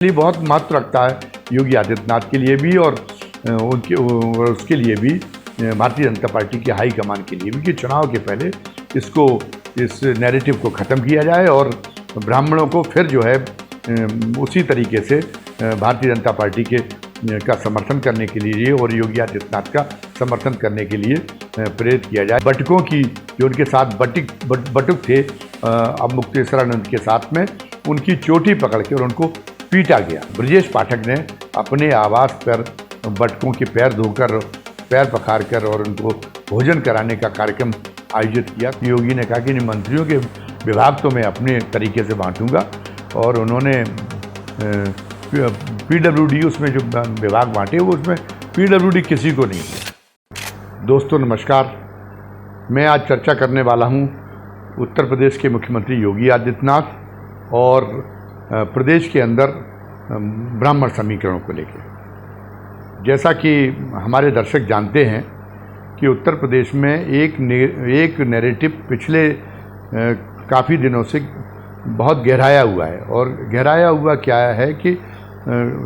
लिए बहुत महत्व रखता है योगी आदित्यनाथ के लिए भी और उसके लिए भी भारतीय जनता पार्टी की हाई कमान के लिए भी कि चुनाव के पहले इस नैरेटिव को ख़त्म किया जाए और ब्राह्मणों को फिर जो है उसी तरीके से भारतीय जनता पार्टी का समर्थन करने के लिए और योगी आदित्यनाथ का समर्थन करने के लिए प्रेरित किया जाए। बटुकों की जो उनके साथ बटुक थे अब मुक्तेश्वरानंद के साथ में उनकी चोटी पकड़ के और उनको पीटा गया। ब्रजेश पाठक ने अपने आवास पर बटुकों के पैर धोकर पैर पखार कर और उनको भोजन कराने का कार्यक्रम आयोजित किया। योगी ने कहा कि मंत्रियों के विभाग तो मैं अपने तरीके से बांटूंगा और उन्होंने PWD उसमें जो विभाग बांटे वो उसमें PWD किसी को नहीं दिया। दोस्तों नमस्कार, मैं आज चर्चा करने वाला हूं उत्तर प्रदेश के मुख्यमंत्री योगी आदित्यनाथ और प्रदेश के अंदर ब्राह्मण समीकरणों को लेकर। जैसा कि हमारे दर्शक जानते हैं कि उत्तर प्रदेश में एक नैरेटिव पिछले काफ़ी दिनों से बहुत गहराया हुआ है और गहराया हुआ क्या है कि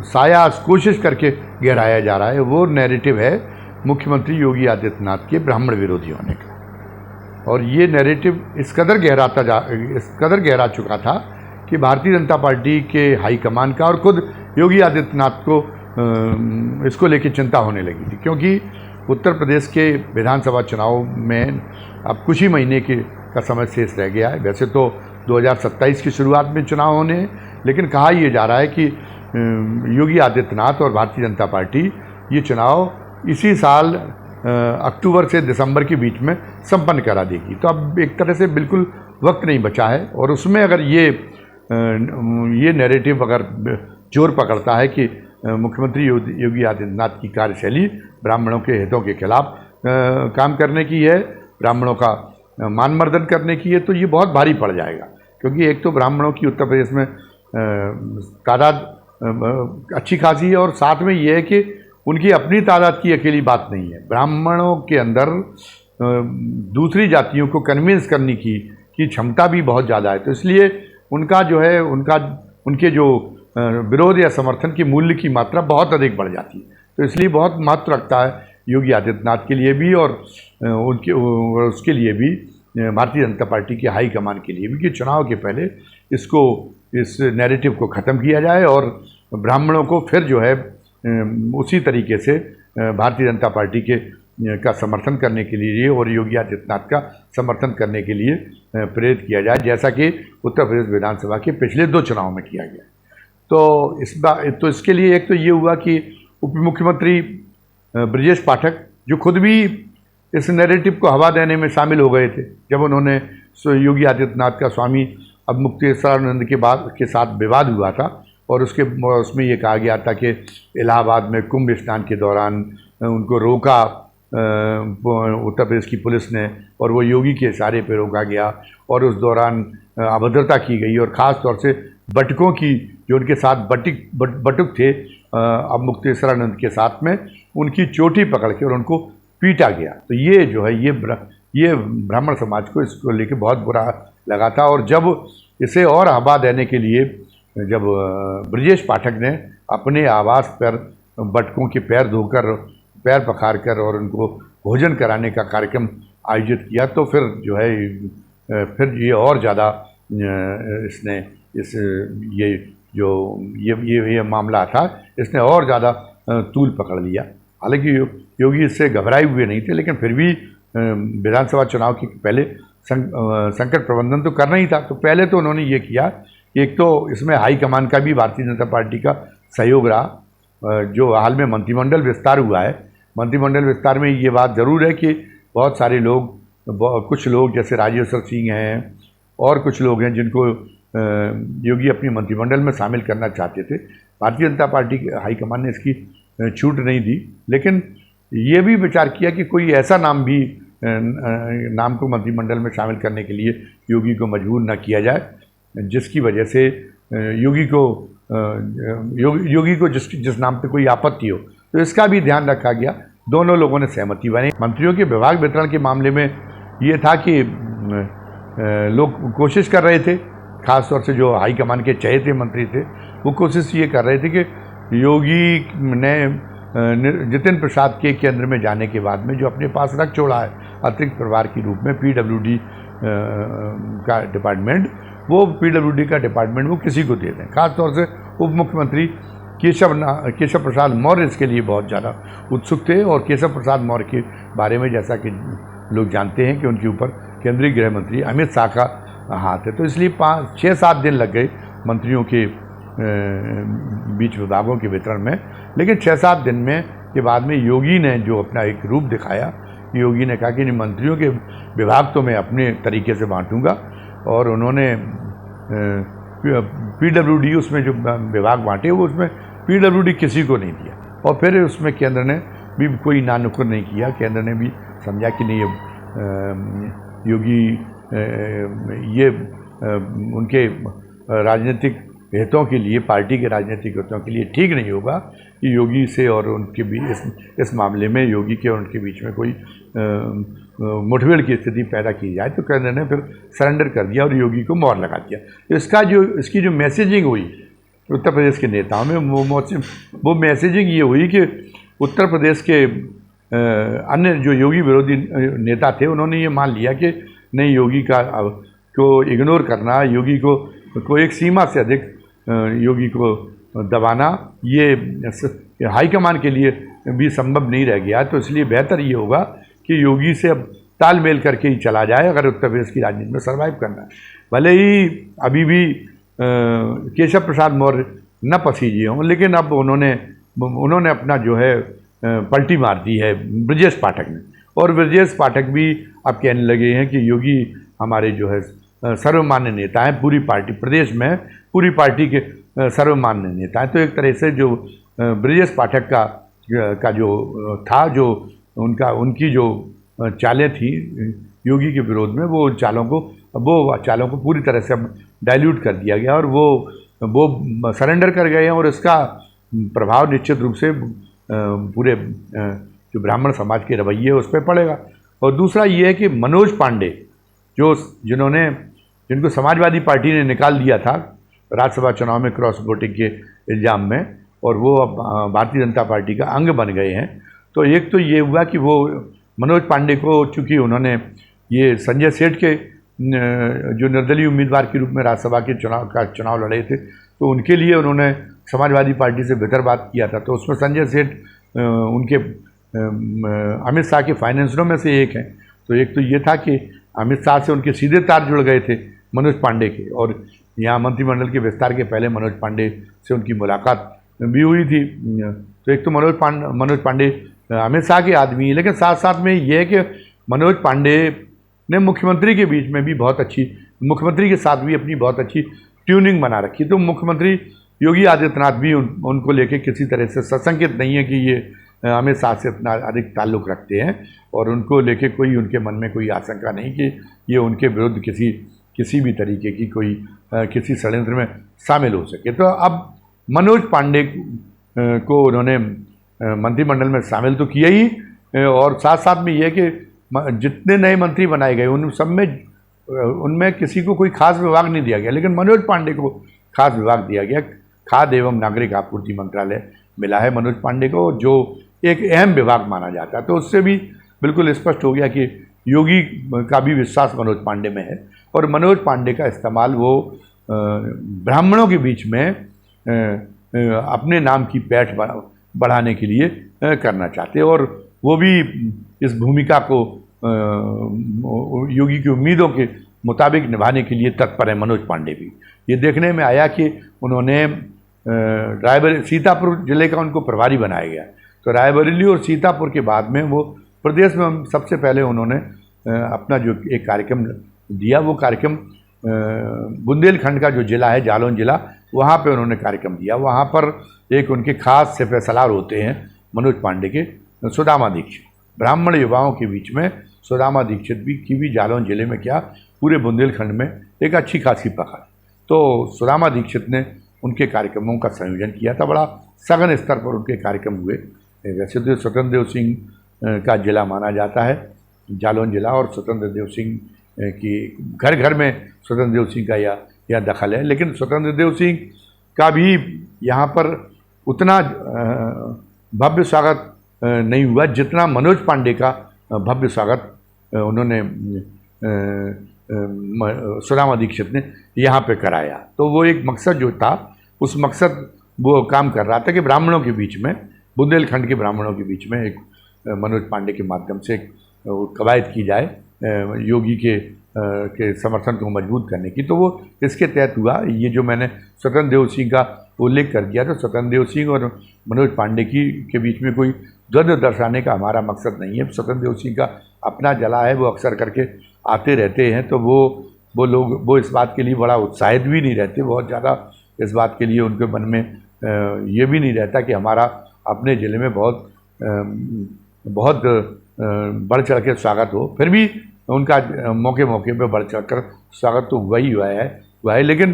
साया कोशिश करके गहराया जा रहा है। वो नैरेटिव है मुख्यमंत्री योगी आदित्यनाथ के ब्राह्मण विरोधी होने का। और ये नैरेटिव इस कदर गहरा चुका था कि भारतीय जनता पार्टी के हाईकमान का और खुद योगी आदित्यनाथ को इसको लेकर चिंता होने लगी थी, क्योंकि उत्तर प्रदेश के विधानसभा चुनाव में अब कुछ ही महीने का समय शेष रह गया है। वैसे तो 2027 की शुरुआत में चुनाव होने हैं, लेकिन कहा यह जा रहा है कि योगी आदित्यनाथ और भारतीय जनता पार्टी ये चुनाव इसी साल अक्टूबर से दिसंबर के बीच में संपन्न करा देगी। तो अब एक तरह से बिल्कुल वक्त नहीं बचा है और उसमें अगर ये नैरेटिव अगर जोर पकड़ता है कि मुख्यमंत्री योगी आदित्यनाथ की कार्यशैली ब्राह्मणों के हितों के खिलाफ काम करने की है, ब्राह्मणों का मानमर्दन करने की है, तो ये बहुत भारी पड़ जाएगा। क्योंकि एक तो ब्राह्मणों की उत्तर प्रदेश में तादाद अच्छी खासी है और साथ में ये है कि उनकी अपनी तादाद की अकेली बात नहीं है। ब्राह्मणों के अंदर दूसरी जातियों को कन्विंस करने की क्षमता भी बहुत ज़्यादा है। तो इसलिए उनका जो है उनके जो विरोध या समर्थन की मूल्य की मात्रा बहुत अधिक बढ़ जाती है। तो इसलिए बहुत महत्व रखता है योगी आदित्यनाथ के लिए भी और उसके लिए भी भारतीय जनता पार्टी की हाई कमान के लिए भी कि चुनाव के पहले इस नैरेटिव को ख़त्म किया जाए और ब्राह्मणों को फिर जो है उसी तरीके से भारतीय जनता पार्टी का समर्थन करने के लिए और योगी आदित्यनाथ का समर्थन करने के लिए प्रेरित किया जाए, जैसा कि उत्तर प्रदेश विधानसभा के पिछले 2 चुनाव में किया गया। तो इसके लिए एक तो ये हुआ कि उप मुख्यमंत्री ब्रजेश पाठक जो खुद भी इस नैरेटिव को हवा देने में शामिल हो गए थे, जब उन्होंने योगी आदित्यनाथ का स्वामी अब मुक्तेश्वरानंद के साथ विवाद हुआ था और उसमें ये कहा गया था कि इलाहाबाद में कुंभ स्नान के दौरान उनको रोका उत्तर प्रदेश की पुलिस ने और वो योगी के इशारे पर रोका गया और उस दौरान अभद्रता की गई और ख़ास तौर से बटुकों की जो उनके साथ बटुक थे अब मुक्तेश्वरानंद के साथ में उनकी चोटी पकड़ के और उनको पीटा गया। तो ये जो है ये ब्राह्मण समाज को इसको लेके बहुत बुरा लगा था और जब इसे और हवा देने के लिए जब ब्रजेश पाठक ने अपने आवास पर बटुकों के पैर धोकर पैर पखार कर और उनको भोजन कराने का कार्यक्रम आयोजित किया, तो फिर ये और ज़्यादा ये मामला था इसने और ज़्यादा तूल पकड़ लिया। हालांकि योगी इससे घबराए हुए नहीं थे, लेकिन फिर भी विधानसभा चुनाव के पहले संकट प्रबंधन तो करना ही था। तो पहले तो उन्होंने ये किया, एक तो इसमें हाई कमान का भी भारतीय जनता पार्टी का सहयोग रहा। जो हाल में मंत्रिमंडल विस्तार हुआ है, मंत्रिमंडल विस्तार में ये बात ज़रूर है कि बहुत सारे कुछ लोग जैसे राजेश्वर सिंह हैं और कुछ लोग हैं जिनको योगी अपनी मंत्रिमंडल में शामिल करना चाहते थे। भारतीय जनता पार्टी के हाईकमान ने इसकी छूट नहीं दी, लेकिन ये भी विचार किया कि कोई ऐसा नाम को मंत्रिमंडल में शामिल करने के लिए योगी को मजबूर न किया जाए, जिसकी वजह से योगी को जिस नाम पे कोई आपत्ति हो, तो इसका भी ध्यान रखा गया। दोनों लोगों ने सहमति बनी। मंत्रियों के विभाग वितरण के मामले में ये था कि लोग कोशिश कर रहे थे, खासतौर से जो हाईकमान के चहेते मंत्री थे वो कोशिश ये कर रहे थे कि योगी ने जितिन प्रसाद के केंद्र में जाने के बाद में जो अपने पास रख छोड़ा है अतिरिक्त प्रभार के रूप में पीडब्ल्यूडी का डिपार्टमेंट, वो पीडब्ल्यूडी का डिपार्टमेंट वो किसी को दे दें। खासतौर से उप मुख्यमंत्री केशव प्रसाद मौर्य इसके लिए बहुत ज़्यादा उत्सुक थे, और केशव प्रसाद मौर्य के बारे में जैसा कि लोग जानते हैं कि उनके ऊपर केंद्रीय गृह मंत्री अमित शाह का हाथ है, तो इसलिए 5-6-7 दिन लग गए मंत्रियों के बीच विभागों के वितरण में। लेकिन 6-7 दिन में के बाद में योगी ने जो अपना एक रूप दिखाया, योगी ने कहा कि मंत्रियों के विभाग तो मैं अपने तरीके से बांटूंगा, और उन्होंने पीडब्ल्यूडी उसमें जो विभाग बांटे वो उसमें पीडब्ल्यूडी किसी को नहीं दिया, और फिर उसमें केंद्र ने भी कोई नानुकुर नहीं किया। केंद्र ने भी समझा कि नहीं, योगी ये उनके राजनीतिक हितों के लिए, पार्टी के राजनीतिक हितों के लिए ठीक नहीं होगा कि योगी से और उनके बीच इस मामले में योगी के और उनके बीच में कोई मुठभेड़ की स्थिति पैदा की जाए। तो केंद्र ने फिर सरेंडर कर दिया और योगी को मोहर लगा दिया। तो इसकी जो मैसेजिंग हुई उत्तर प्रदेश के नेताओं में, वो मैसेजिंग ये हुई कि उत्तर प्रदेश के अन्य जो योगी विरोधी नेता थे उन्होंने ये मान लिया कि नहीं, योगी को इग्नोर करना, योगी को एक सीमा से अधिक योगी को दबाना, ये हाईकमान के लिए भी संभव नहीं रह गया। तो इसलिए बेहतर ये होगा कि योगी से अब तालमेल करके ही चला जाए अगर उत्तर प्रदेश की राजनीति में सर्वाइव करना है। भले ही अभी भी केशव प्रसाद मौर्य न पसीजे हों, लेकिन अब उन्होंने अपना जो है पलटी मार दी है ब्रजेश पाठक ने, और ब्रजेश पाठक भी अब कहने लगे हैं कि योगी हमारे जो है सर्वमान्य नेता हैं, पूरी पार्टी प्रदेश में पूरी पार्टी के सर्वमान्य नेता हैं। तो एक तरह से जो ब्रजेश पाठक का जो था, जो उनकी जो चालें थी योगी के विरोध में, वो चालों को पूरी तरह से अब डाइल्यूट कर दिया गया, और वो सरेंडर कर गए हैं, और इसका प्रभाव निश्चित रूप से पूरे जो ब्राह्मण समाज के रवैये उस पर पड़ेगा। और दूसरा ये है कि मनोज पांडे जिनको समाजवादी पार्टी ने निकाल दिया था राज्यसभा चुनाव में क्रॉस वोटिंग के इल्ज़ाम में, और वो अब भारतीय जनता पार्टी का अंग बन गए हैं। तो एक तो ये हुआ कि वो मनोज पांडे को, चूँकि उन्होंने ये संजय सेठ के जो निर्दलीय उम्मीदवार के रूप में राज्यसभा के चुनाव लड़े थे, तो उनके लिए उन्होंने समाजवादी पार्टी से बेहतर बात किया था। तो उसमें संजय सेठ उनके अमित शाह के फाइनेंसरों में से एक हैं। तो एक तो ये था कि अमित शाह से उनके सीधे तार जुड़ गए थे मनोज पांडे के, और यहाँ मंत्रिमंडल के विस्तार के पहले मनोज पांडे से उनकी मुलाकात भी हुई थी। तो एक तो मनोज पांडे अमित शाह के आदमी, लेकिन साथ साथ में ये है कि मनोज पांडे ने मुख्यमंत्री के बीच में भी मुख्यमंत्री के साथ भी अपनी बहुत अच्छी ट्यूनिंग बना रखी। तो मुख्यमंत्री योगी आदित्यनाथ भी उनको लेके किसी तरह से सशंकित नहीं है कि ये अमित शाह से इतना अधिक ताल्लुक़ रखते हैं, और उनको लेके कोई उनके मन में कोई आशंका नहीं कि ये उनके विरुद्ध किसी भी तरीके की कोई किसी षड्यंत्र में शामिल हो सके। तो अब मनोज पांडे को उन्होंने मंत्रिमंडल में शामिल तो किया ही, और साथ साथ में ये कि जितने नए मंत्री बनाए गए उनमें किसी को कोई खास विभाग नहीं दिया गया, लेकिन मनोज पांडे को खास विभाग दिया गया। खाद्य एवं नागरिक आपूर्ति मंत्रालय मिला है मनोज पांडे को, जो एक अहम विभाग माना जाता है। तो उससे भी बिल्कुल स्पष्ट हो गया कि योगी का भी विश्वास मनोज पांडे में है, और मनोज पांडे का इस्तेमाल वो ब्राह्मणों के बीच में अपने नाम की पैठ बढ़ाने के लिए करना चाहते हैं, और वो भी इस भूमिका को योगी की उम्मीदों के मुताबिक निभाने के लिए तत्पर है मनोज पांडे भी। ये देखने में आया कि उन्होंने सीतापुर जिले का उनको प्रभारी बनाया गया। तो रायबरेली और सीतापुर के बाद में वो प्रदेश में सबसे पहले उन्होंने अपना जो एक कार्यक्रम दिया, वो कार्यक्रम बुंदेलखंड का जो जिला है जालौन जिला, वहाँ पे उन्होंने कार्यक्रम दिया। वहाँ पर एक उनके खास सिपहसालार होते हैं मनोज पांडे के, सुदामा दीक्षित। ब्राह्मण युवाओं के बीच में सुदामा दीक्षित की भी जालौन जिले में क्या पूरे बुंदेलखंड में एक अच्छी खासी पकड़। तो सुदामा दीक्षित ने उनके कार्यक्रमों का संयोजन किया था, बड़ा सघन स्तर पर उनके कार्यक्रम हुए। वैसे तो स्वतंत्र देव सिंह का जिला माना जाता है जालौन जिला, और स्वतंत्र देव सिंह की घर घर में स्वतंत्र देव सिंह का यह दखल है। लेकिन स्वतंत्र देव सिंह का भी यहाँ पर उतना भव्य स्वागत नहीं हुआ जितना मनोज पांडे का भव्य स्वागत उन्होंने सुदामा दीक्षित ने यहाँ पे कराया। तो वो एक मकसद जो था, उस मकसद वो काम कर रहा था कि ब्राह्मणों के बीच में, बुंदेलखंड के ब्राह्मणों के बीच में एक मनोज पांडे के माध्यम से एक कवायद की जाए योगी के समर्थन को मजबूत करने की। तो वो इसके तहत हुआ। ये जो मैंने स्वतंत्र देव सिंह का उल्लेख कर दिया, तो स्वतंत्र देव सिंह और मनोज पांडे के बीच में कोई द्वंद्व दर्शाने का हमारा मकसद नहीं है। स्वतंत्र देव सिंह का अपना जला है, वो अक्सर करके आते रहते हैं, तो वो लोग वो इस बात के लिए बड़ा उत्साहित भी नहीं रहते, बहुत ज़्यादा इस बात के लिए उनके मन में ये भी नहीं रहता कि हमारा अपने ज़िले में बहुत बढ़ चढ़ के स्वागत हो। फिर भी उनका मौके मौके पे बढ़ चढ़ कर स्वागत तो हुआ है। लेकिन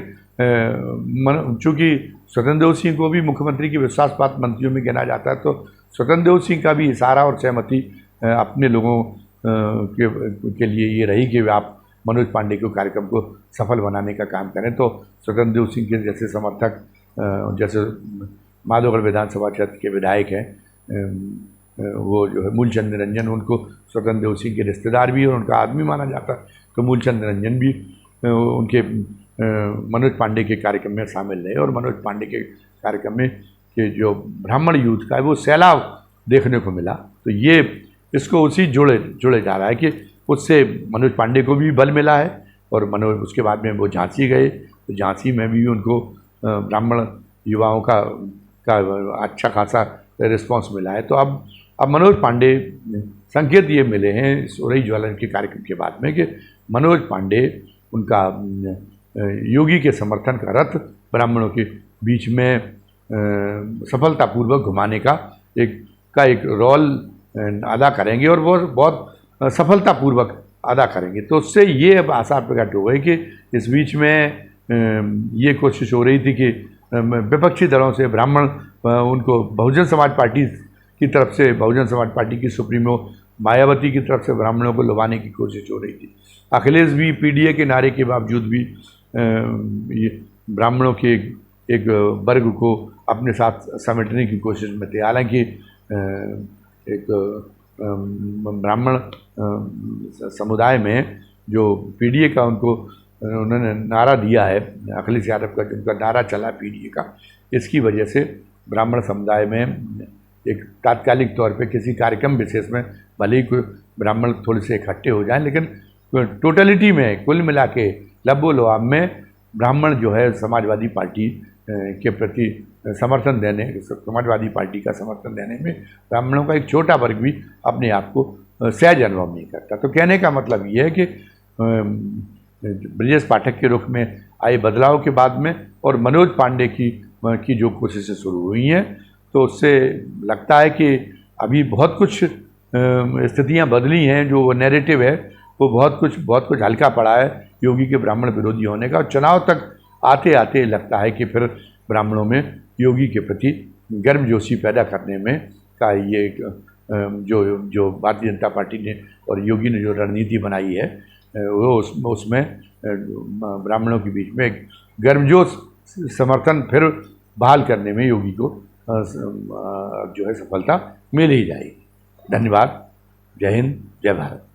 चूँकि स्वतंत्र देव सिंह को भी मुख्यमंत्री के विश्वासपात्र मंत्रियों में गिना जाता है, तो स्वतंत्र देव सिंह का भी इशारा और सहमति अपने लोगों के लिए ये रही कि आप मनोज पांडे के कार्यक्रम को सफल बनाने का काम करें। तो स्वतंत्र देव सिंह के जैसे समर्थक, जैसे माधोगढ़ विधानसभा क्षेत्र के विधायक हैं, वो जो है मूलचंद निरंजन, उनको स्वतंत्र देव सिंह के रिश्तेदार भी और उनका आदमी माना जाता है, तो मूलचंद निरंजन भी उनके मनोज पांडे के कार्यक्रम में शामिल रहे। और मनोज पांडे के कार्यक्रम में कि जो ब्राह्मण यूथ का है वो सैलाब देखने को मिला। तो ये इसको उसी जोड़े जा रहा है कि उससे मनोज पांडे को भी बल मिला है। और उसके बाद में वो झांसी गए, तो झांसी में भी उनको ब्राह्मण युवाओं का अच्छा खासा रिस्पांस मिला है। तो अब मनोज पांडे, संकेत ये मिले हैं सोरई ज्वलन के कार्यक्रम के बाद में कि मनोज पांडे उनका योगी के समर्थन का रथ ब्राह्मणों के बीच में सफलतापूर्वक घुमाने का एक रोल अदा करेंगे, और वो बहुत सफलतापूर्वक अदा करेंगे। तो उससे ये अब आसार प्रकट हो गए कि इस बीच में ये कोशिश हो रही थी कि विपक्षी दलों से ब्राह्मण उनको बहुजन समाज पार्टी की तरफ से, बहुजन समाज पार्टी की सुप्रीमो मायावती की तरफ से ब्राह्मणों को लुभाने की कोशिश हो रही थी। अखिलेश भी पीडीए के नारे के बावजूद भी ब्राह्मणों के एक वर्ग को अपने साथ समेटने की कोशिश में थे। हालांकि एक ब्राह्मण समुदाय में जो पीडीए का उन्होंने नारा दिया है, अखिलेश यादव का जिनका नारा चला पीडीए का, इसकी वजह से ब्राह्मण समुदाय में एक तात्कालिक तौर पे किसी कार्यक्रम विशेष में भले ही कोई ब्राह्मण थोड़े से इकट्ठे हो जाएं, लेकिन टोटलिटी में कुल मिला के लब्बो लुआब में ब्राह्मण जो है समाजवादी पार्टी के प्रति समर्थन देने, समाजवादी पार्टी का समर्थन देने में ब्राह्मणों का एक छोटा वर्ग भी अपने आप को सहज अनुभव नहीं करता। तो कहने का मतलब ये है कि ब्रजेश पाठक के रुख में आए बदलाव के बाद में और मनोज पांडे की जो कोशिशें शुरू हुई हैं, तो उससे लगता है कि अभी बहुत कुछ स्थितियां बदली हैं। जो नैरेटिव है वो बहुत कुछ हल्का पड़ा है योगी के ब्राह्मण विरोधी होने का। चुनाव तक आते आते लगता है कि फिर ब्राह्मणों में योगी के प्रति गर्मजोशी पैदा करने में का ये जो भारतीय जनता पार्टी ने और योगी ने जो रणनीति बनाई है वो उसमें ब्राह्मणों के बीच में एक गर्मजोश समर्थन फिर बहाल करने में योगी को जो है सफलता मिल ही जाएगी। धन्यवाद। जय हिंद, जय भारत।